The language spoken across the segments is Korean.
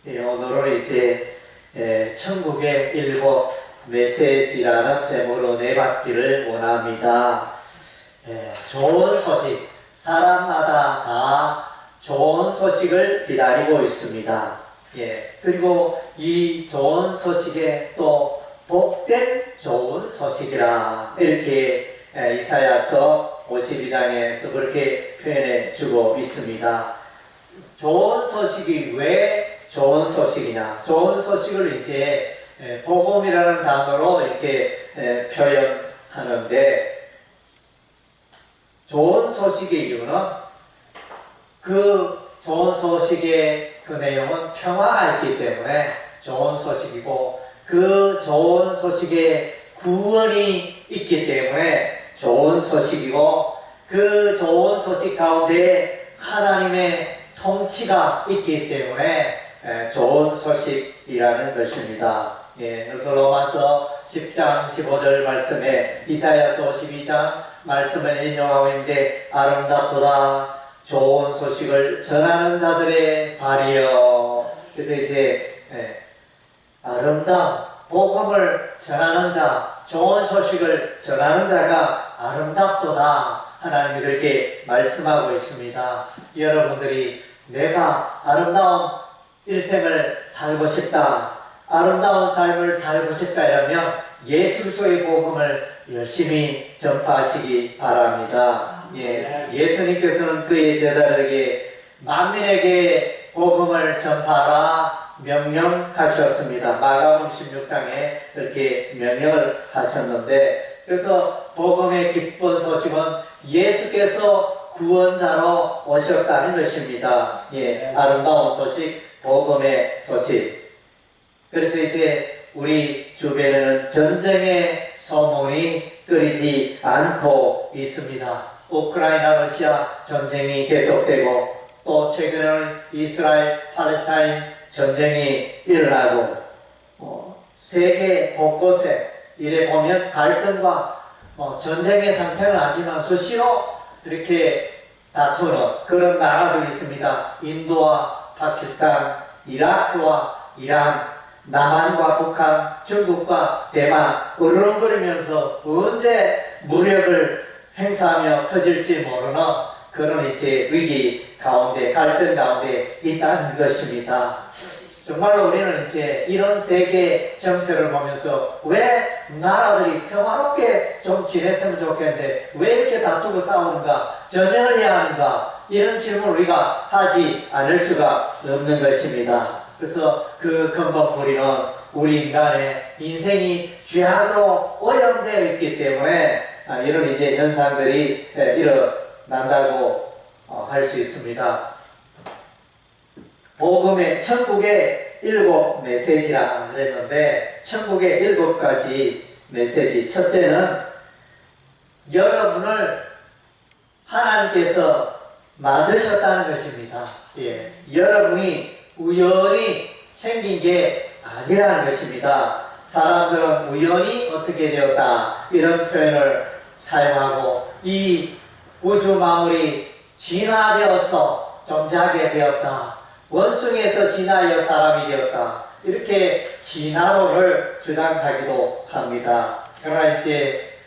오늘은 이제 천국의 일곱 메시지라는 제목으로 내받기를 원합니다. 좋은 소식, 사람마다 다 좋은 소식을 기다리고 있습니다. 그리고 이 좋은 소식에 또 복된 좋은 소식이라 이렇게 이사야서 52장에서 그렇게 표현해 주고 있습니다. 좋은 소식이 왜 좋은 소식이냐? 좋은 소식을 이제 복음이라는 단어로 이렇게 표현하는데, 좋은 소식의 이유는 그 좋은 소식의 그 내용은 평화가 있기 때문에 좋은 소식이고, 그 좋은 소식에 구원이 있기 때문에 좋은 소식이고, 그 좋은 소식 가운데 하나님의 통치가 있기 때문에 좋은 소식이라는 것입니다. 그래서 로마서 10장 15절 말씀에 이사야서 52장 말씀을 인용하고 있는데, 아름답도다 좋은 소식을 전하는 자들의 발이여. 그래서 이제 아름다운 복음을 전하는 자, 좋은 소식을 전하는 자가 아름답도다, 하나님이 그렇게 말씀하고 있습니다. 여러분들이 내가 아름다운 일생을 살고 싶다, 아름다운 삶을 살고 싶다 이러면 예수 그리스도의 복음을 열심히 전파하시기 바랍니다. 예수님께서는 그의 제자들에게 만민에게 복음을 전파하라 명령하셨습니다. 마가복음 16장에 그렇게 명령을 하셨는데, 그래서 복음의 기쁜 소식은 예수께서 구원자로 오셨다는 것입니다. 아름다운 소식, 복음의 소식. 그래서 이제 우리 주변에는 전쟁의 소문이 끊이지 않고 있습니다. 우크라이나 러시아 전쟁이 계속되고, 또 최근에는 이스라엘 팔레스타인 전쟁이 일어나고, 세계 곳곳에 이래 보면 갈등과 전쟁의 상태는 아니지만 수시로 이렇게 다투는 그런 나라들이 있습니다. 인도와 파키스탄, 이라크와 이란, 남한과 북한, 중국과 대만, 으르렁거리면서 언제 무력을 행사하며 터질지 모르는 그런 이제 위기 가운데, 갈등 가운데 있다는 것입니다. 정말로 우리는 이제 이런 세계 정세를 보면서 왜 나라들이 평화롭게 좀 지냈으면 좋겠는데 왜 이렇게 다투고 싸우는가, 전쟁을 해야 하는가, 이런 질문을 우리가 하지 않을 수가 없는 것입니다. 그래서 그 근본 뿌리는 우리 인간의 인생이 죄악으로 오염되어 있기 때문에 이런 이제 현상들이 일어난다고 할 수 있습니다. 복음의 천국의 일곱 메시지라 그랬는데, 천국의 일곱 가지 메시지. 첫째는 여러분을 하나님께서 만드셨다는 것입니다. 여러분이 우연히 생긴 게 아니라는 것입니다. 사람들은 우연히 어떻게 되었다 이런 표현을 사용하고, 이 우주 만물이 진화되어서 존재하게 되었다, 원숭이에서 진화하여 사람이 되었다, 이렇게 진화론을 주장하기도 합니다. 그러나 이제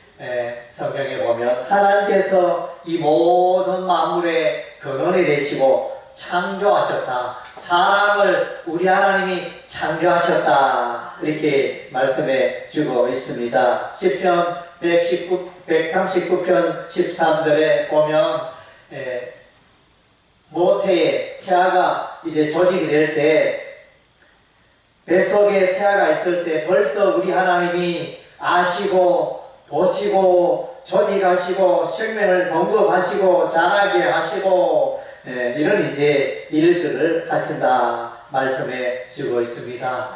성경에 보면 하나님께서 이 모든 만물의 근원이 되시고 창조하셨다, 사람을 우리 하나님이 창조하셨다, 이렇게 말씀해 주고 있습니다. 시편 139편 13절에 보면 모태에 태아가 이제 조직이 될 때, 뱃속에 태아가 있을 때 벌써 우리 하나님이 아시고 보시고 조직하시고 생명을 공급하시고 자라게 하시고 이런 이제 일들을 하신다 말씀해 주고 있습니다.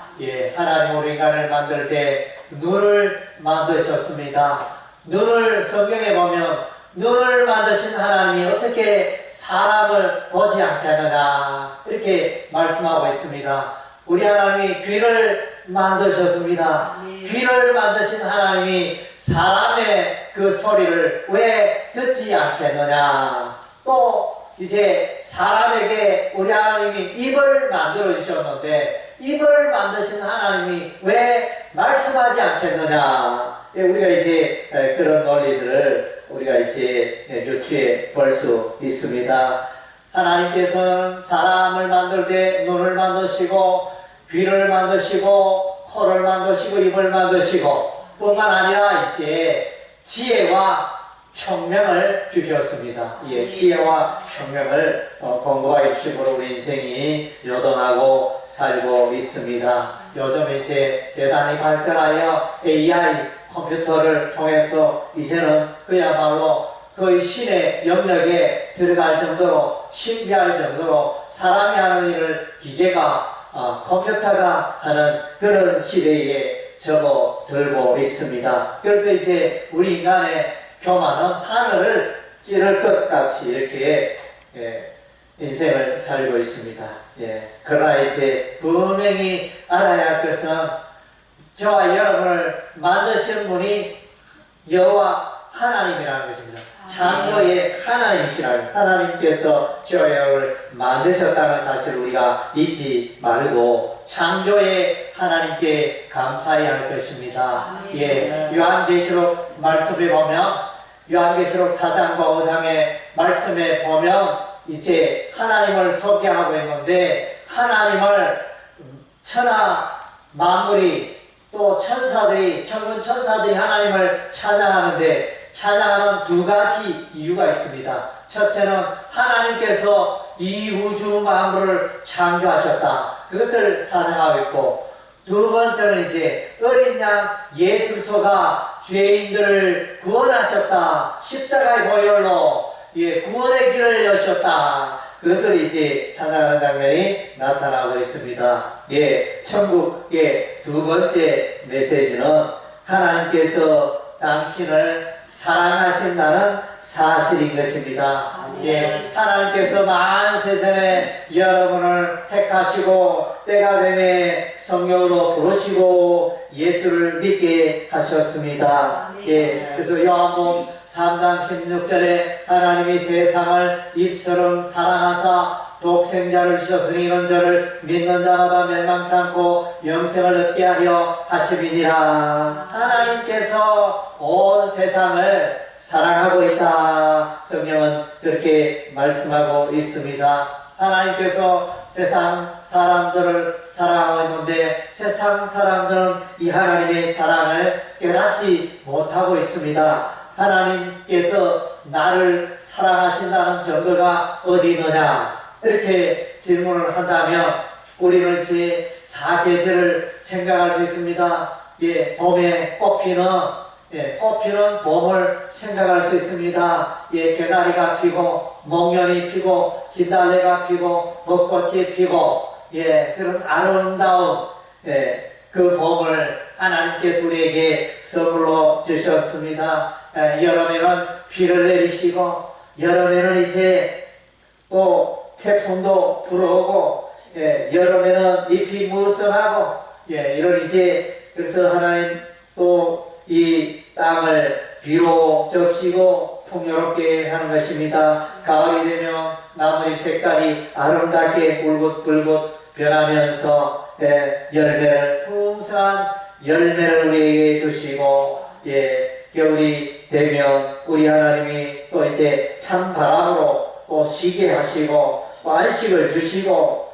하나님 우리 인간을 만들 때 눈을 만드셨습니다. 눈을 성경에 보면 눈을 만드신 하나님이 어떻게 사람을 보지 않게 하느냐 이렇게 말씀하고 있습니다. 우리 하나님이 귀를 만드셨습니다. 귀를 만드신 하나님이 사람의 그 소리를 왜 듣지 않겠느냐. 또 이제 사람에게 우리 하나님이 입을 만들어 주셨는데 입을 만드신 하나님이 왜 말씀하지 않겠느냐? 우리가 이제 그런 논리들을 우리가 이제 유추해 볼 수 있습니다. 하나님께서는 사람을 만들 때 눈을 만드시고 귀를 만드시고 코를 만드시고 입을 만드시고 뿐만 아니라 이제 지혜와 총명을 주셨습니다. 예, 지혜와 총명을 공부해 주심으로 우리 인생이 요동하고 살고 있습니다. 요즘 이제 대단히 발달하여 AI 컴퓨터를 통해서 이제는 그야말로 거의 신의 영역에 들어갈 정도로 신비할 정도로 사람이 하는 일을 기계가 컴퓨터가 하는 그런 시대에 접어들고 있습니다. 그래서 이제 우리 인간의 교만은 하늘을 찌를 것 같이 이렇게 인생을 살고 있습니다. 그러나 이제 분명히 알아야 할 것은 저와 여러분을 만드신 분이 여호와 하나님이라는 것입니다. 창조의 하나님이시라는 하나님께서 저와 여러분을 만드셨다는 사실을 우리가 잊지 말고 창조의 하나님께 감사해야 할 것입니다. 요한계시록 말씀에 보면 요한계시록 4장과 5장의 말씀에 보면 이제 하나님을 소개하고 있는데 하나님을 천하 만물이 또 천사들이 천군 천사들이 하나님을 찬양하는데 찬양하는 두 가지 이유가 있습니다. 첫째는 하나님께서 이 우주 만물을 창조하셨다. 그것을 찬양하고 있고 두 번째는 이제 어린 양 예수소가 죄인들을 구원하셨다. 십자가의 보혈로 구원의 길을 여셨다. 그것을 이제 찬양하는 장면이 나타나고 있습니다. 천국의 두 번째 메시지는 하나님께서 당신을 사랑하신다는 사실인 것입니다. 하나님께서 만세전에 여러분을 택하시고 때가 되매 성령으로 부르시고 예수를 믿게 하셨습니다. 그래서 요한복음 3장 16절에 하나님이 세상을 입처럼 사랑하사 독생자를 주셨으니 이런 저를 믿는 자마다 멸망치 않고 영생을 얻게 하려 하심이니라. 하나님께서 온 세상을 사랑하고 있다. 성경은 그렇게 말씀하고 있습니다. 하나님께서 세상 사람들을 사랑하고 있는데 세상 사람들은 이 하나님의 사랑을 깨닫지 못하고 있습니다. 하나님께서 나를 사랑하신다는 증거가 어디 있느냐? 이렇게 질문을 한다면 우리는 이제 사계절을 생각할 수 있습니다. 봄에 꽃피는 봄을 생각할 수 있습니다. 개나리가 피고 목련이 피고 진달래가 피고 벚꽃이 피고 그런 아름다운 그 봄을 하나님께서 우리에게 선물로 주셨습니다. 여름에는 비를 내리시고 여름에는 이제 또 태풍도 불어오고 여름에는 잎이 무성하고 이런 이제 그래서 하나님 또 이 땅을 비로 적시고 풍요롭게 하는 것입니다. 가을이 되면 나무의 색깔이 아름답게 붉긋붉긋 변하면서 열매를 풍성한 열매를 우리에게 주시고 겨울이 되면 우리 하나님이 또 이제 찬바람으로 또 쉬게 하시고 또 안식을 주시고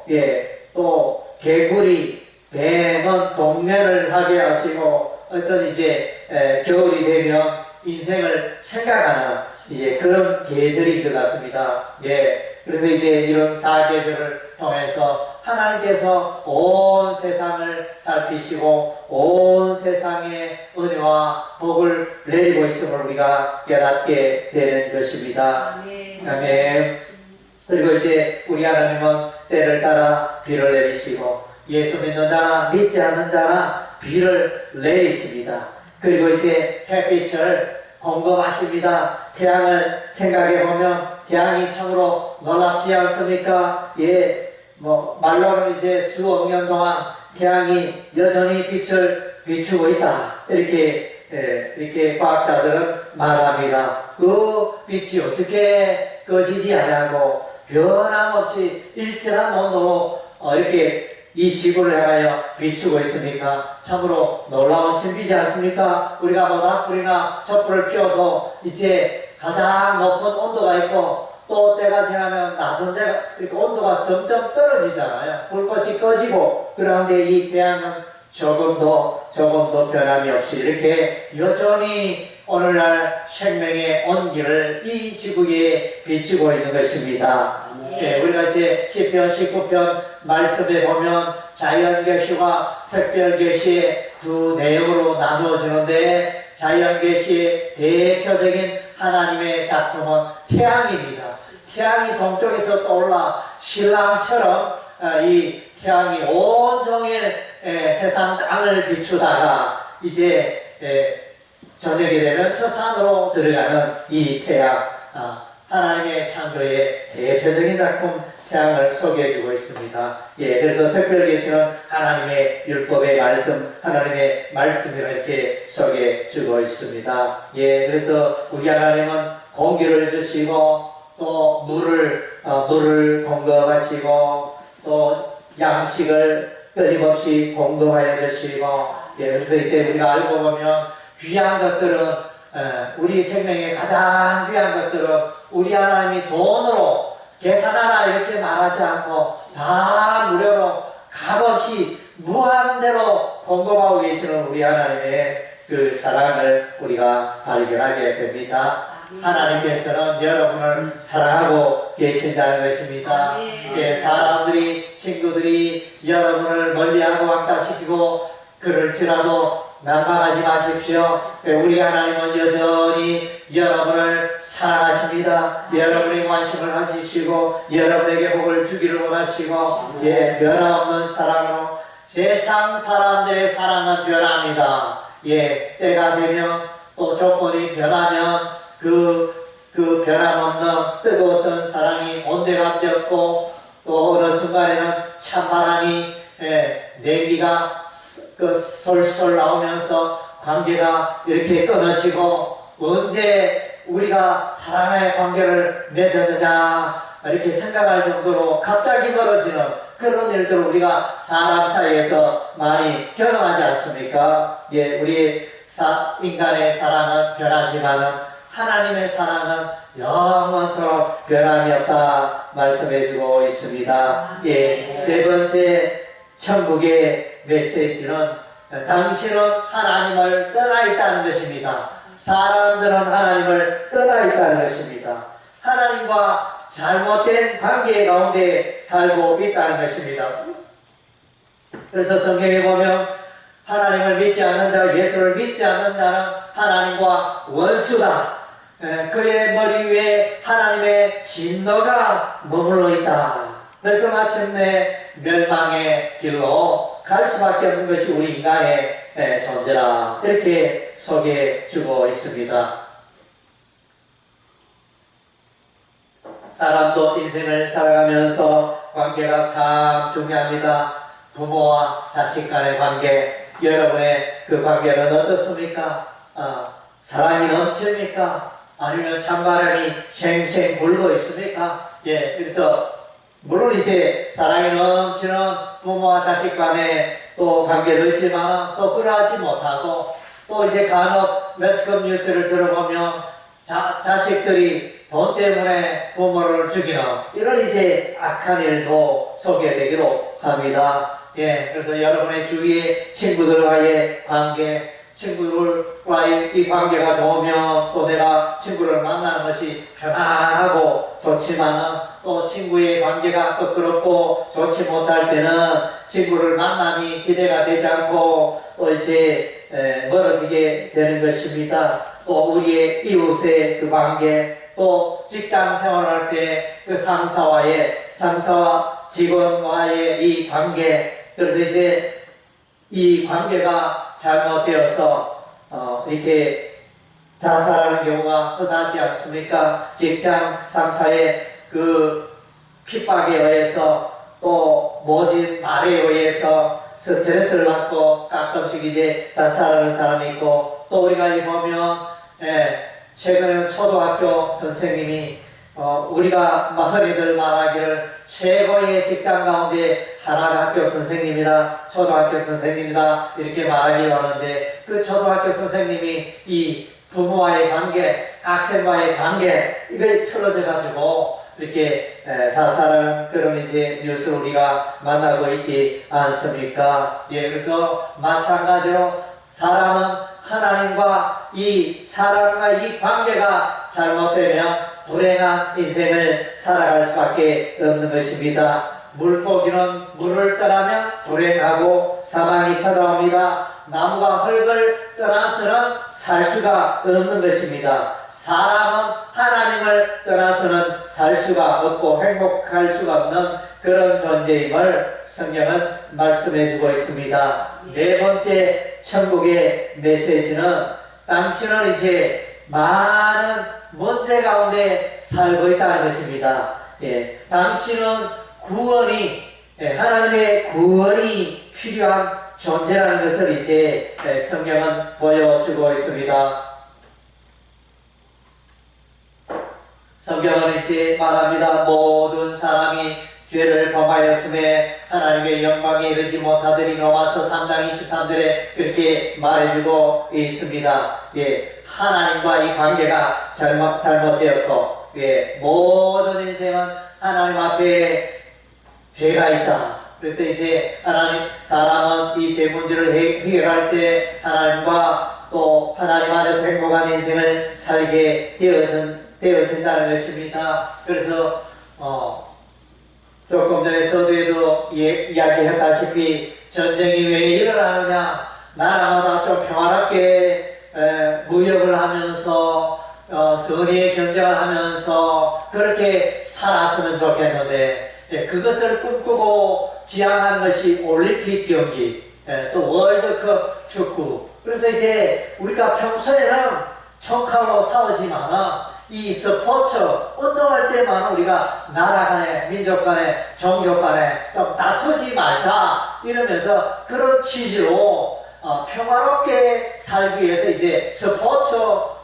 또 개구리 뱀은 동면을 하게 하시고 어떤 이제 겨울이 되면 인생을 생각하는 이제 그런 계절인 것 같습니다. 그래서 이제 이런 사계절을 통해서 하나님께서 온 세상을 살피시고 온 세상에 은혜와 복을 내리고 있음을 우리가 깨닫게 되는 것입니다. 아멘. 그리고 이제 우리 하나님은 때를 따라 비를 내리시고 예수 믿는 자나 믿지 않는 자나 비를 내리십니다. 그리고 이제 햇빛을 공급하십니다. 태양을 생각해 보면 태양이 참으로 놀랍지 않습니까? 말로는 이제 수억 년 동안 태양이 여전히 빛을 비추고 있다. 이렇게 과학자들은 말합니다. 그 빛이 어떻게 꺼지지 않냐고 변함없이 일정한 온도로 이렇게 이 지구를 향하여 비추고 있습니까? 참으로 놀라운 신비지 않습니까? 우리가 모닥불이나 촛불을 피워도 이제 가장 높은 온도가 있고 또 때가 지나면 낮은 데가 이렇게 온도가 점점 떨어지잖아요. 불꽃이 꺼지고 그런데 이 태양은 조금도 변함이 없이 이렇게 여전히 오늘날 생명의 온기를 이 지구에 비추고 있는 것입니다. 네, 우리가 이제 시편 19편 말씀에 보면 자연계시와 특별계시의 두 내용으로 나누어지는데 자연계시의 대표적인 하나님의 작품은 태양입니다. 태양이 동쪽에서 떠올라 신랑처럼 이 태양이 온종일 세상 땅을 비추다가 이제 저녁이 되면 서산으로 들어가는 이 태양, 하나님의 창조의 대표적인 작품 태양을 소개해주고 있습니다. 예, 그래서 특별계시는 하나님의 율법의 말씀, 하나님의 말씀을 이렇게 소개해주고 있습니다. 예, 그래서 우리 하나님은 공기를 주시고 또 물을 공급하시고 또 양식을 끊임없이 공급하여 주시고, 예, 그래서 이제 우리가 알고 보면 귀한 것들은 우리 생명의 가장 귀한 것들은 우리 하나님이 돈으로 계산하라 이렇게 말하지 않고 다 무료로 값없이 무한대로 공급하고 계시는 우리 하나님의 그 사랑을 우리가 발견하게 됩니다. 하나님께서는 여러분을 사랑하고 계신다는 것입니다. 예, 사람들이, 친구들이 여러분을 멀리하고 왕따시키고 그럴지라도 난감하지 마십시오. 우리 하나님은 여전히 여러분을 사랑하십니다. 여러분의 관심을 가지시고 여러분에게 복을 주기를 원하시고, 예, 변함없는 사랑으로 세상 사람들의 사랑은 변합니다. 예, 때가 되면 또 조건이 변하면 그 변함없는 뜨거웠던 사랑이 온데가 되었고 또 어느 순간에는 찬바람이 냉기가 솔솔 나오면서 관계가 이렇게 끊어지고 언제 우리가 사랑의 관계를 맺었느냐 이렇게 생각할 정도로 갑자기 멀어지는 그런 일들을 우리가 사람 사이에서 많이 경험하지 않습니까? 예, 우리 인간의 사랑은 변하지만은 하나님의 사랑은 영원토록 변함이 없다 말씀해주고 있습니다. 예, 세 번째 천국의 메시지는 당신은 하나님을 떠나 있다는 것입니다. 사람들은 하나님을 떠나 있다는 것입니다. 하나님과 잘못된 관계 가운데 살고 있다는 것입니다. 그래서 성경에 보면 하나님을 믿지 않는 자, 예수를 믿지 않는 자는 하나님과 원수다. 그의 머리 위에 하나님의 진노가 머물러 있다. 그래서 마침내 멸망의 길로 갈 수밖에 없는 것이 우리 인간의 존재라 이렇게 소개해 주고 있습니다. 사람도 인생을 살아가면서 관계가 참 중요합니다. 부모와 자식 간의 관계, 여러분의 그 관계는 어떻습니까? 사랑이 넘칩니까? 아니면 찬바람이 쉥쉥 불고 있습니까? 예, 그래서 물론 이제 사랑이 넘치는 부모와 자식 간의 또 관계도 있지만 또 그러하지 못하고 또 이제 간혹 매스컴 뉴스를 들어보면 자식들이 돈 때문에 부모를 죽이는 이런 이제 악한 일도 소개되기도 합니다. 예, 그래서 여러분의 주위의 친구들과의 관계, 친구들과의 이 관계가 좋으면 또 내가 친구를 만나는 것이 편안하고 좋지만은 또 친구의 관계가 껄끄럽고 좋지 못할 때는 친구를 만남이 기대가 되지 않고 또 이제 멀어지게 되는 것입니다. 또 우리의 이웃의 그 관계, 또 직장 생활할 때 그 상사와 직원과의 이 관계, 그래서 이제 이 관계가 잘못되어서 이렇게 자살하는 경우가 흔하지 않습니까? 직장 상사의 그 핍박에 의해서 또 모진 말에 의해서 스트레스를 받고 가끔씩 이제 자살하는 사람이 있고 또 우리가 보면 최근에는 초등학교 선생님이 우리가 흔히들 말하기를 최고의 직장 가운데 하나가 학교 선생님이다, 초등학교 선생님이다 이렇게 말하기도 하는데, 그 초등학교 선생님이 이 부모와의 관계, 학생과의 관계 이걸 틀어져 가지고 이렇게 자살하는 그런 이제 뉴스를 우리가 만나고 있지 않습니까? 예, 그래서 마찬가지로 사람은 하나님과 이 사람과 이 관계가 잘못되면 불행한 인생을 살아갈 수밖에 없는 것입니다. 물고기는 물을 떠나면 불행하고 사망이 찾아옵니다. 나무가 흙을 떠나서는 살 수가 없는 것입니다. 사람은 하나님을 떠나서는 살 수가 없고 행복할 수가 없는 그런 존재임을 성경은 말씀해 주고 있습니다. 네 번째 천국의 메시지는, 당신은 이제 많은 문제 가운데 살고 있다는 것입니다. 예, 당신은 구원이, 하나님의 구원이 필요한 존재라는 것을 이제 성경은 보여주고 있습니다. 성경은 이제 말합니다. 모든 사람이 죄를 범하였음에 하나님의 영광에 이르지 못하더니, 로마서 3장 23절에 그렇게 말해주고 있습니다. 예, 하나님과 이 관계가 잘못되었고, 예, 모든 인생은 하나님 앞에 죄가 있다. 그래서 이제 사람은 이 죄 문제를 해결할 때 하나님과 또 하나님 안에서 행복한 인생을 살게 되어진다는 것입니다. 그래서 조금 전에 서두에도 이야기했다시피 전쟁이 왜 일어나느냐, 나라마다 좀 평화롭게 무역을 하면서 선의의 경쟁을 하면서 그렇게 살았으면 좋겠는데, 그것을 꿈꾸고 지향하는 것이 올림픽 경기, 또 월드컵 축구. 그래서 이제 우리가 평소에는 총칼로 싸우지만 이 스포츠 운동할 때만 우리가 나라 간에, 민족 간에, 종교 간에 좀 다투지 말자 이러면서 그런 취지로 평화롭게 살기 위해서 이제 스포츠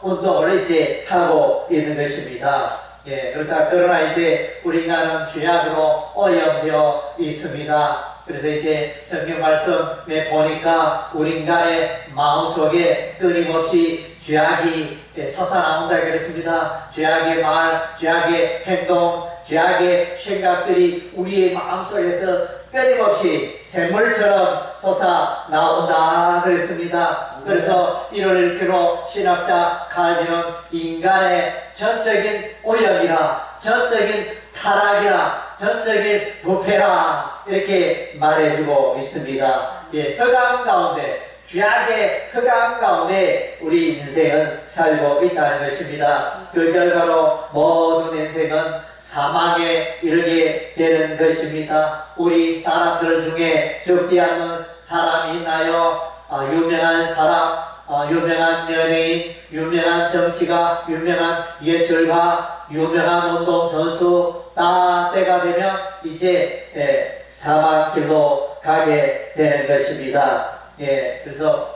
운동을 이제 하고 있는 것입니다. 예, 그러나 이제 우리 인간은 죄악으로 오염되어 있습니다. 그래서 이제 성경 말씀에 보니까 우리 인간의 마음속에 끊임없이 죄악이 솟아나온다 그랬습니다. 죄악의 말, 죄악의 행동, 죄악의 생각들이 우리의 마음속에서 끊임없이 샘물처럼 솟아나온다 그랬습니다. 그래서 이를 일깨로 신학자 칼빈은 인간의 전적인 오염이라, 전적인 타락이라, 전적인 부패라 이렇게 말해주고 있습니다. 예, 흑암 가운데, 죄악의 흑암 가운데 우리 인생은 살고 있다는 것입니다. 그 결과로 모든 인생은 사망에 이르게 되는 것입니다. 우리 사람들 중에 죽지 않는 사람이 있나요? 유명한 사람, 유명한 연예인, 유명한 정치가, 유명한 예술가, 유명한 운동선수 다 때가 되면 이제 사망길로 가게 되는 것입니다. 예, 그래서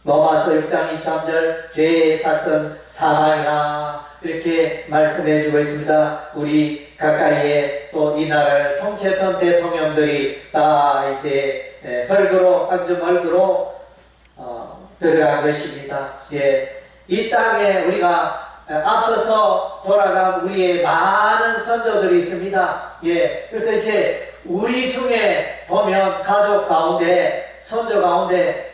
로마서 6장 23절 죄의 삭은 사망이라 이렇게 말씀해 주고 있습니다. 우리 가까이에 또 이 나라를 통치했던 대통령들이 다 이제 헐그로, 완전 헐그로 들어간 것입니다. 예, 이 땅에 우리가 앞서서 돌아간 우리의 많은 선조들이 있습니다. 예, 그래서 이제 우리 중에 보면 가족 가운데, 선조 가운데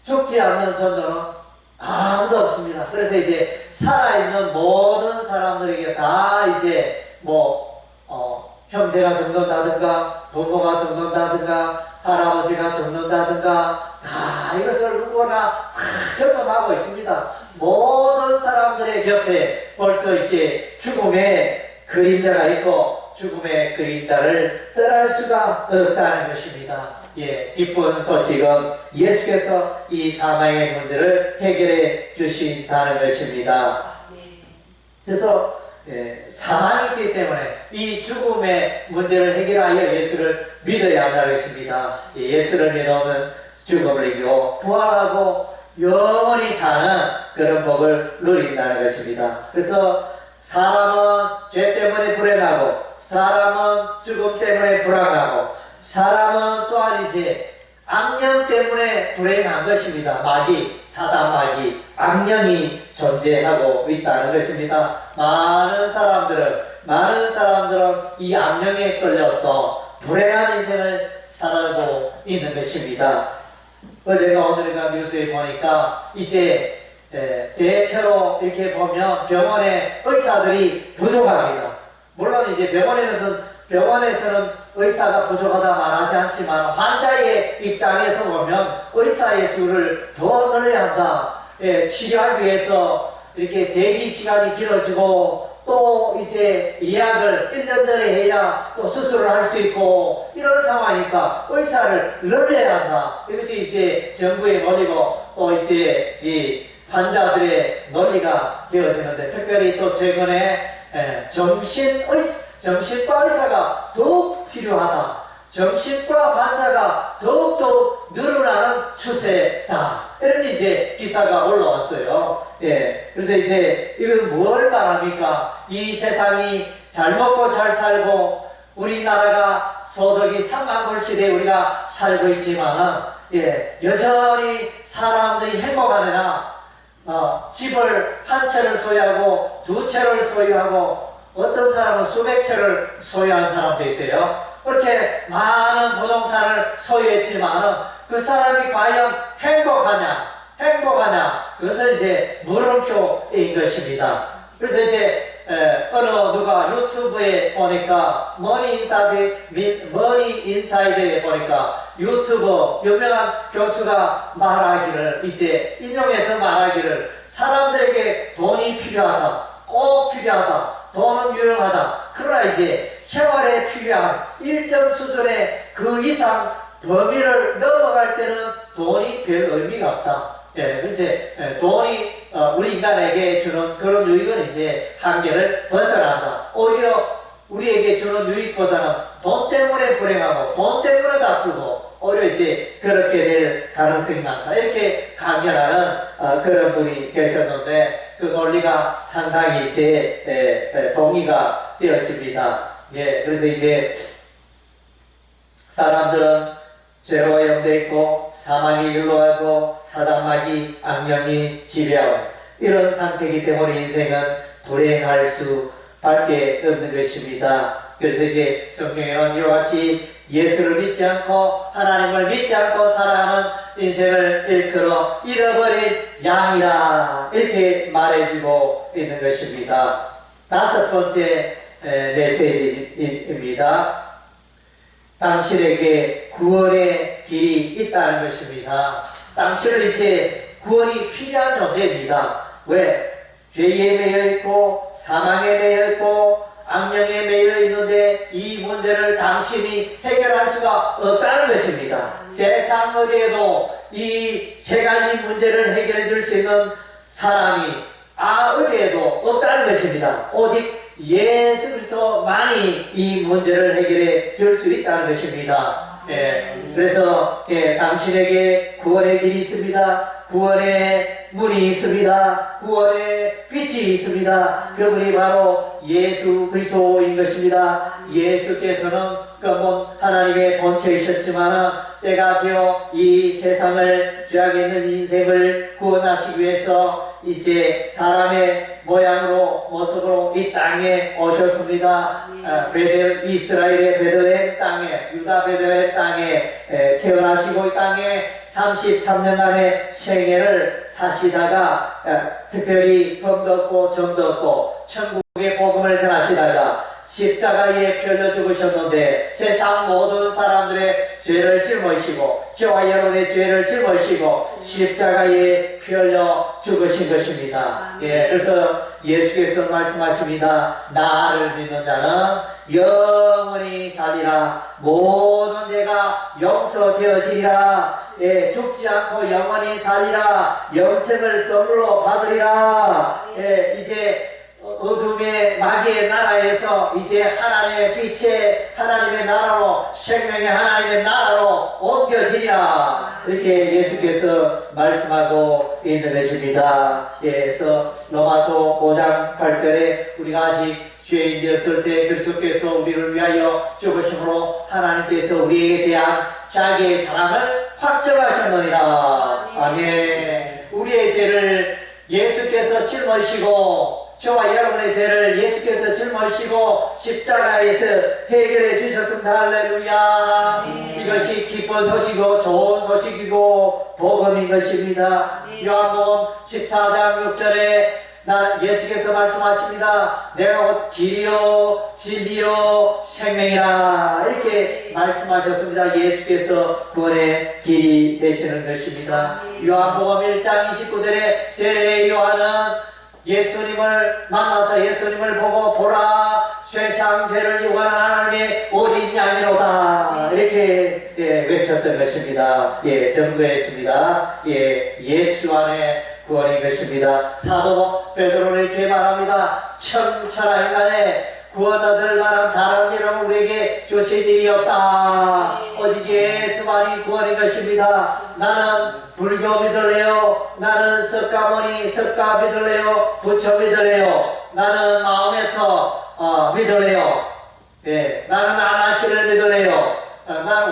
죽지 않는 선조는 아무도 없습니다. 그래서 이제 살아있는 모든 사람들에게 다 이제 형제가 죽는다든가, 부모가 죽는다든가, 할아버지가 죽는다든가, 다 이것을 누구나 다 경험하고 있습니다. 모든 사람들의 곁에 벌써 이제 죽음의 그림자가 있고 죽음의 그림자를 떠날 수가 없다는 것입니다. 예, 기쁜 소식은 예수께서 이 사망의 문제를 해결해 주신다는 것입니다. 그래서 사망이 있기 때문에 이 죽음의 문제를 해결하여 예수를 믿어야 한다는 것입니다. 예수를 믿으면 죽음을 이기고 부활하고 영원히 사는 그런 복을 누린다는 것입니다. 그래서 사람은 죄 때문에 불행하고, 사람은 죽음 때문에 불안하고, 사람은 또한 이제 악령 때문에 불행한 것입니다. 마귀, 사단 마귀, 악령이 존재하고 있다는 것입니다. 많은 사람들은 이 악령에 끌려서 불행한 인생을 살아가고 있는 것입니다. 어제가 오늘인가 뉴스에 보니까 이제 대체로 이렇게 보면 병원에 의사들이 부족합니다. 물론 이제 병원에서는 의사가 부족하다 말하지 않지만 환자의 입장에서 보면 의사의 수를 더 늘려야 한다. 치료하기 위해서 이렇게 대기 시간이 길어지고 또 이제 예약을 1년 전에 해야 또 수술을 할 수 있고 이런 상황이니까 의사를 늘려야 한다. 이것이 이제 정부의 논리고 또 이제 이 환자들의 논리가 되어지는데, 특별히 또 최근에 정신과 의사가 더욱 필요하다. 정신과 환자가 더욱더욱 늘어나는 추세다. 이런 이제 기사가 올라왔어요. 그래서 이제 이건 뭘 말합니까? 이 세상이 잘 먹고 잘 살고 우리나라가 소득이 3만 불 시대에 우리가 살고 있지만은 여전히 사람들이 행복하느냐? 집을 한 채를 소유하고 두 채를 소유하고 어떤 사람은 수백 채를 소유한 사람도 있대요. 그렇게 많은 부동산을 소유했지만은 그 사람이 과연 행복하냐? 그것은 이제 물음표인 것입니다. 그래서 이제 어느 누가 유튜브에 보니까 머니 인사이드에 보니까 유튜브 유명한 교수가 말하기를, 이제 인용해서 말하기를, 사람들에게 돈이 필요하다, 꼭 필요하다, 돈은 유용하다. 그러나 이제 생활에 필요한 일정 수준의 그 이상 범위를 넘어갈 때는 돈이 별 의미가 없다. 이제 돈이 우리 인간에게 주는 그런 유익은 이제 한계를 벗어난다. 오히려 우리에게 주는 유익보다는 돈 때문에 불행하고 돈 때문에 다투고 오히려 이제 그렇게 될 가능성이 많다. 이렇게 강연하는 그런 분이 계셨는데 그 논리가 상당히 이제 동의가 되어집니다. 그래서 이제 사람들은 죄로 오염되어 있고 사망의 길로 가고 사단마귀 악령이 지배하고 이런 상태이기 때문에 인생은 불행할 수밖에 없는 것입니다. 그래서 이제 성경에는 이와 같이 예수를 믿지 않고 하나님을 믿지 않고 살아가는 인생을 일컬어 잃어버린 양이라 이렇게 말해주고 있는 것입니다. 다섯 번째 메시지입니다. 당신에게 구원의 길이 있다는 것입니다. 당신은 이제 구원이 필요한 존재입니다. 왜? 죄에 매여 있고 사망에 매여 있고 악령에 매여 있는데 이 문제를 당신이 해결할 수가 없다는 것입니다. 세상 어디에도 이 세 가지 문제를 해결해 줄 수 있는 사람이 어디에도 없다는 것입니다. 오직 예수 그리스도만이 이 문제를 해결해 줄 수 있다는 것입니다. 그래서 당신에게 구원의 길이 있습니다. 구원의 문이 있습니다. 구원의 빛이 있습니다. 그분이 바로 예수 그리스도인 것입니다. 예수께서는 그분 하나님의 본체이셨지만 때가 되어 이 세상을 죄악에 있는 인생을 구원하시기 위해서 이제 사람의 모양으로 모습으로 이 땅에 오셨습니다. 이스라엘의 베들레헴 땅에, 유다 베들레헴 땅에 태어나시고 이 땅에 33년간의 생애를 사시다가 특별히 범도 없고 점도 없고 천국의 복음을 전하시다가 십자가에 펴려 죽으셨는데 세상 모든 사람들의 죄를 짊어지시고 저와 여러분의 죄를 짊어지시고 십자가에 펴려 죽으신 것입니다. 그래서 예수께서 말씀하십니다. 나를 믿는 자는 영원히 살리라. 모든 죄가 용서되어지리라. 죽지 않고 영원히 살리라. 영생을 선물로 받으리라. 이제 어둠의 마귀의 나라에서 이제 하나님의 빛의 하나님의 나라로 생명의 하나님의 나라로 옮겨지리라. 이렇게 예수께서 말씀하고 있는 것입니다. 그래서 로마서 5장 8절에 우리가 아직 죄인 되었을 때 그리스도께서 우리를 위하여 죽으심으로 하나님께서 우리에게 대한 자기의 사랑을 확정하셨느니라. 아멘. 우리의 죄를 예수께서 짊어지시고 저와 여러분의 죄를 예수께서 짊어지시고 십자가에서 해결해 주셨습니다. 할렐루야. 이것이 기쁜 소식이고 좋은 소식이고 복음인 것입니다. 요한복음 14장 6절에 예수께서 말씀하십니다. 내가 곧 길이요 진리요 생명이라 이렇게 말씀하셨습니다. 예수께서 구원의 길이 되시는 것입니다. 요한복음 1장 29절에 세례 요한은 예수님을 만나서 예수님을 보고 보라 쇠상 죄를 지고 가는 하나님의 어린 양이로다 이렇게 외쳤던 것입니다. 전도했습니다. 예수 안에 구원인 것입니다. 사도 베드로는 이렇게 말합니다. 천천한 인간의 구원 얻을 만한 다른 이름은 우리에게 주실 일이 없다. 오직 예수만이 구원인 것입니다. 나는 불교 믿을래요. 나는 석가모니 석가 믿을래요. 부처 믿을래요. 나는 마음에터 믿을래요. 나는 아나시를 믿을래요.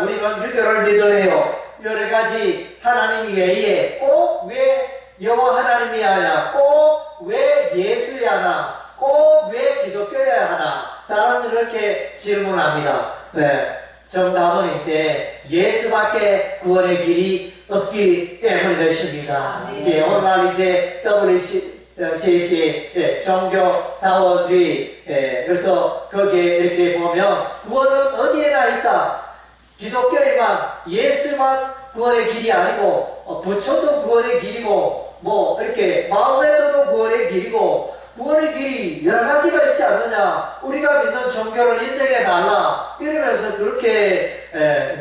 우리는 유교를 믿을래요. 여러 가지 하나님 외에 꼭 왜 여호와 하나님이 하냐, 꼭 왜 예수야 하나, 꼭 왜 기독교여야 하나, 사람들이 그렇게 질문합니다. 정답은 이제 예수밖에 구원의 길이 없기 때문인 것입니다. 오늘날 이제 WCC 종교다원주의, 그래서 거기에 이렇게 보면 구원은 어디에나 있다. 기독교에만 예수만 구원의 길이 아니고 부처도 구원의 길이고 뭐 이렇게 마음에도 구원의 길이고 구원의 길이 여러 가지가 있지 않느냐. 우리가 믿는 종교를 인정해 달라 이러면서 그렇게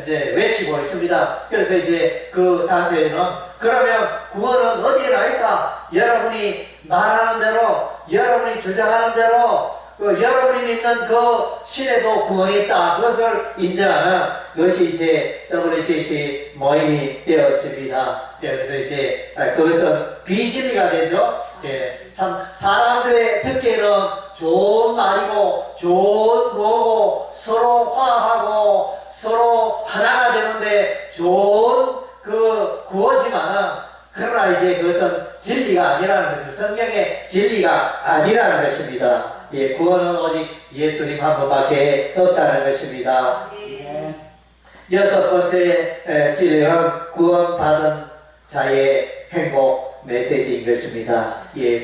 이제 외치고 있습니다. 그래서 이제 그 단체에는 그러면 구원은 어디에나 있다. 여러분이 말하는 대로 여러분이 주장하는 대로 여러분이 믿는 그 신에도 구원이 있다. 그것을 인정하는 것이 이제 WCC 모임이 되어집니다. 그래서 이제 그것은 비진리가 되죠. 참 사람들의 듣기에는 좋은 말이고 좋은 거고 서로 화합하고 서로 하나가 되는데 좋은 그 구호지만은 그러나 이제 그것은 진리가 아니라는 것입니다. 성경의 진리가 아니라는 것입니다. 구원은 오직 예수님 한 분밖에 없다는 것입니다. 여섯 번째 진리는 구원받은 자의 행복 메시지인 것입니다.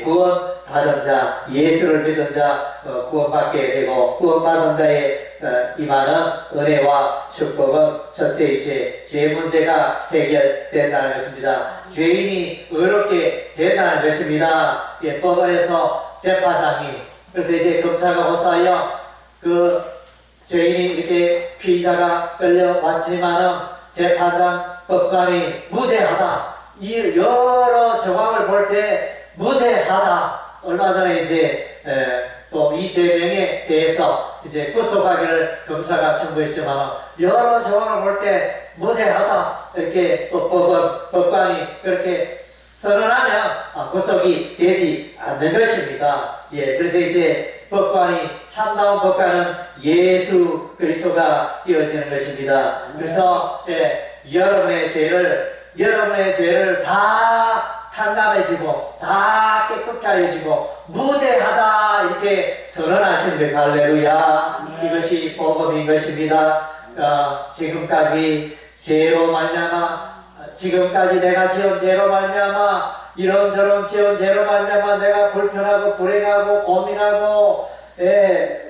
구원받은 자, 예수를 믿은 자 구원받게 되고 구원받은 자의 임하는 은혜와 축복은 첫째 이제 죄 문제가 해결된다는 것입니다. 죄인이 의롭게 된다는 것입니다. 법원에서 재판장이 그래서 이제 검사가 고소하여 그 죄인이 이렇게 피의자가 끌려왔지만은 재판장 법관이 무죄하다. 이 여러 정황을 볼 때 무죄하다. 얼마 전에 이제 또 이 죄명에 대해서 이제 구속하기를 검사가 청구했지만 여러 정황을 볼 때 무죄하다. 이렇게 또 법관이 그렇게 선언하면 구속이 되지 않는 것입니다. 그래서 이제 법관이 참다운 법관은 예수 그리스도가 되어지는 것입니다. 그래서 여러분의 죄를 다 탕감해지고 다 깨끗게 하여지고 무죄하다 이렇게 선언하시는 것. 할렐루야. 이것이 복음인 것입니다. 지금까지 죄로 말미암아 지금까지 내가 지은 죄로 말미암아 이런저런 지은 죄로 말미암아 내가 불편하고 불행하고 고민하고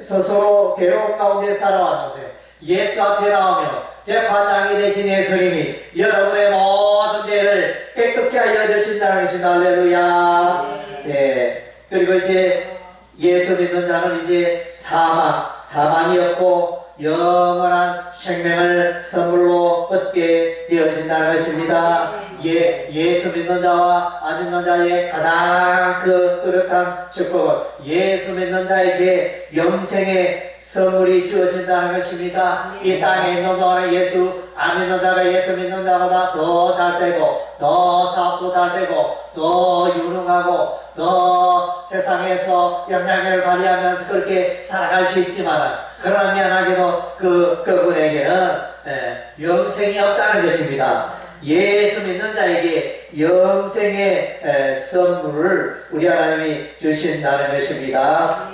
스스로 괴로움 가운데 살아왔는데 예수 앞에 나오면 재판장이 되신 예수님이 여러분의 모든 죄를 깨끗게 하여 주신다는 것입니다. 할렐루야. 그리고 이제 예수 믿는 자는 이제 사망이 없고 영원한 생명을 선물로 얻게 되어진다는 것입니다. 예수 믿는 자와 안 믿는 자의 가장 뚜렷한 축복은 예수 믿는 자에게 영생의 선물이 주어진다는 것입니다. 이 땅에 있는 동안에 예수 안 믿는 자가 예수 믿는 자보다 더 잘되고 더 사업도 잘되고 더 유능하고 더 세상에서 영향력을 발휘하면서 그렇게 살아갈 수 있지만 그러나 미안하게도 그분에게는 영생이 없다는 것입니다. 예수 믿는 자에게 영생의 선물을 우리 하나님이 주신다는 것입니다.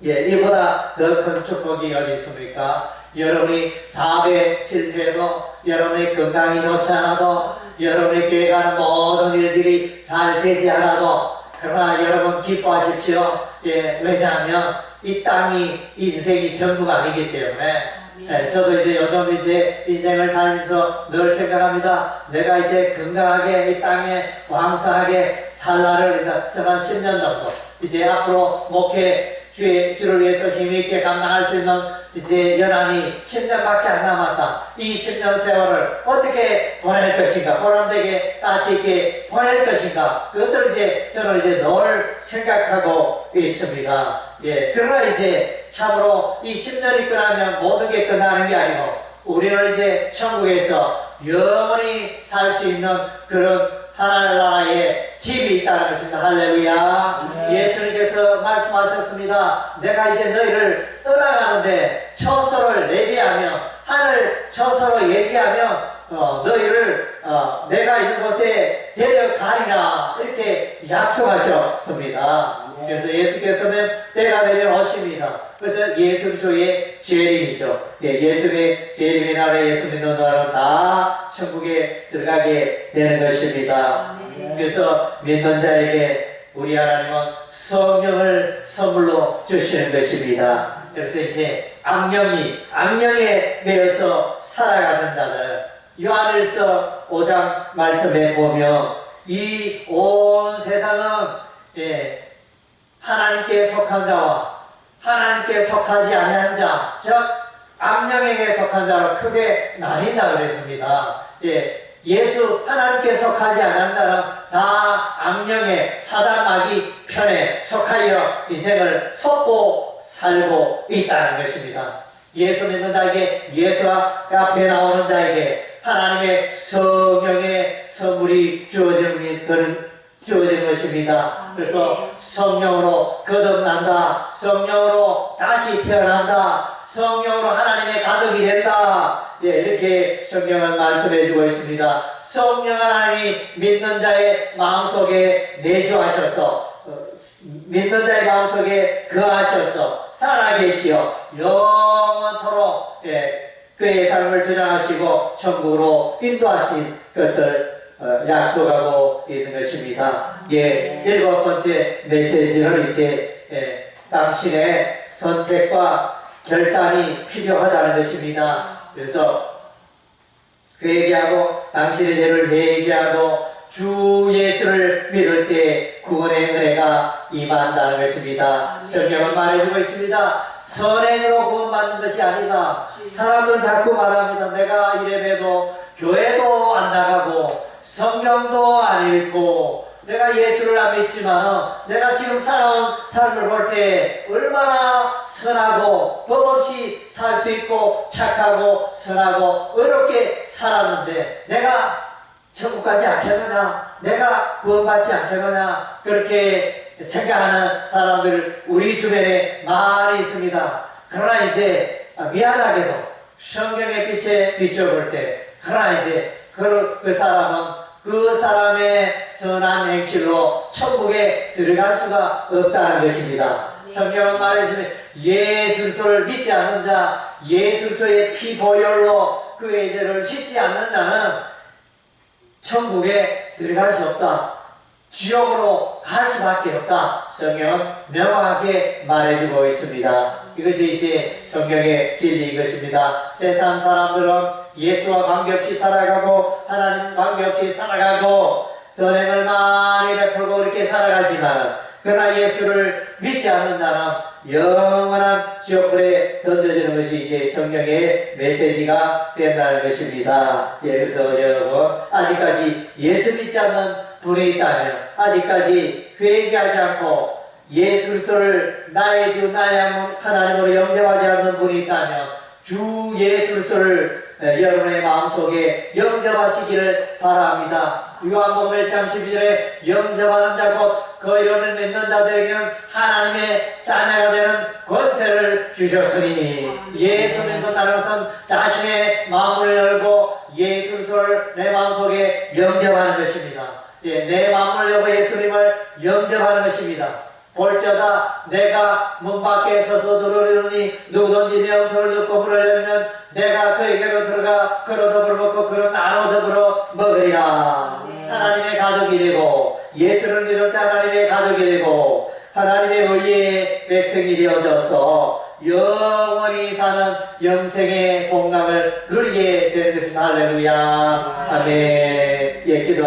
이보다 더 큰 축복이 어디 있습니까? 여러분이 사업에 실패해도, 여러분의 건강이 좋지 않아도, 여러분의 계획하는 모든 일들이 잘 되지 않아도, 그러나 여러분 기뻐하십시오. 왜냐하면 이 땅이 인생이 전부가 아니기 때문에. 저도 이제 요즘 이제 인생을 살면서 늘 생각합니다. 내가 이제 건강하게 이 땅에 왕성하게 살 날을 저한 10년 정도 이제 앞으로 주를 위해서 힘있게 감당할 수 있는 이제 연한이 10년밖에 안 남았다. 이 10년 세월을 어떻게 보낼 것인가, 보람되게 따지 있게 보낼 것인가, 그것을 이제 저는 이제 늘 생각하고 있습니다. 그러나 이제 참으로 이 10년이 끝나면 모든 게 끝나는 게 아니고 우리는 이제 천국에서 영원히 살 수 있는 그런 하나님 나라에 집이 있다는 것입니다. 할렐루야. 예수님께서 말씀하셨습니다. 내가 이제 너희를 떠나가는데 처소를 예비하며, 하늘 처소로 예비하며 너희를 내가 있는 곳에 데려가리라, 이렇게 약속하셨습니다. 그래서 예수께서는 때가 되면 오십니다. 그래서 예수 그리스도의 재림이죠. 예수의 재림의 날에 예수 믿는 자는 다 천국에 들어가게 되는 것입니다. 그래서 믿는 자에게 우리 하나님은 성령을 선물로 주시는 것입니다. 그래서 이제 악령에 매여서 살아가는 자들, 요한일서 5장 말씀에 보면 이 온 세상은 하나님께 속한 자와 하나님께 속하지 아니한 자, 즉 악령에게 속한 자로 크게 나뉜다 그랬습니다. 예수 하나님께 속하지 않은 자는 다 악령의 사단 마귀 편에 속하여 인생을 솟고 살고 있다는 것입니다. 예수 믿는 자에게, 예수 앞에 나오는 자에게 하나님의 성령의 선물이 주어지는 것입니다. 그래서 성령으로 거듭난다, 성령으로 다시 태어난다, 성령으로 하나님의 가족이 된다, 이렇게 성경은 말씀해주고 있습니다. 성령 하나님이 믿는 자의 마음속에 내주하셔서, 믿는 자의 마음속에 거하셔서 살아계시어 영원토록 그의 삶을 주장하시고 천국으로 인도하신 것을 약속하고 있는 것입니다. 일곱 번째 메시지는 이제 당신의 선택과 결단이 필요하다는 것입니다. 그래서 회개하고 당신의 죄를 회개하고 주 예수를 믿을 때 구원의 은혜가 임한다는 것입니다. 성경은 말해주고 있습니다. 선행으로 구원받는 것이 아니다. 사람들은 자꾸 말합니다. 내가 이래봬도 교회도 안 나가고 성경도 안 읽고 내가 예수를 안 믿지만 내가 지금 살아온 삶을 볼 때 얼마나 선하고 법 없이 살 수 있고 착하고 선하고 의롭게 살았는데 내가 천국 가지 않겠느냐, 내가 구원받지 않겠느냐, 그렇게 생각하는 사람들 우리 주변에 많이 있습니다. 그러나 이제 미안하게도 성경의 빛에 비춰볼 때, 그러나 이제 그 사람은 그 사람의 선한 행실로 천국에 들어갈 수가 없다는 것입니다. 성경은 말해주면 예수 그리스도를 믿지 않는 자, 예수 그리스도의 피 보혈로 그의 죄를 씻지 않는 자는 천국에 들어갈 수 없다, 지옥으로 갈 수밖에 없다, 성경은 명확하게 말해주고 있습니다. 이것이 이제 성경의 진리인 것입니다. 세상 사람들은 예수와 관계없이 살아가고 하나님 관계없이 살아가고 선행을 많이 베풀고 그렇게 살아가지만 그러나 예수를 믿지 않는 자는 영원한 지옥불에 던져지는 것이 이제 성경의 메시지가 된다는 것입니다. 그래서 여러분, 아직까지 예수 믿지 않는 분이 있다면, 아직까지 회개하지 않고 예수 그리스도를 나의 주 나의 하나님으로 영접하지 않는 분이 있다면 주 예수 그리스도를 여러분의 마음속에 영접하시기를 바랍니다. 요한복음 1장 12절에 영접하는 자 곧 그 이름을 믿는 자들에게는 하나님의 자녀가 되는 권세를 주셨으니, 예수 믿는다는 것은 자신의 마음을 열고 예수 그리스도를 내 마음속에 영접하는 것입니다. 예, 내 마음을 열고 예수님을 영접하는 것입니다. 볼지어다 내가 문 밖에 서서 들어오려니 누구든지 내 음성을 듣고 문을 열면 내가 그에게로 들어가 그로 더불어 먹고 그로 나로 더불어 먹으리라. 하나님의 가족이 되고 예수를 믿을 때 하나님의 가족이 되고 하나님의 의의 백성이 되어져서 영원히 사는 영생의 공강을 누리게 되는 것입니다. 할렐루야. 아멘. 예, 기도.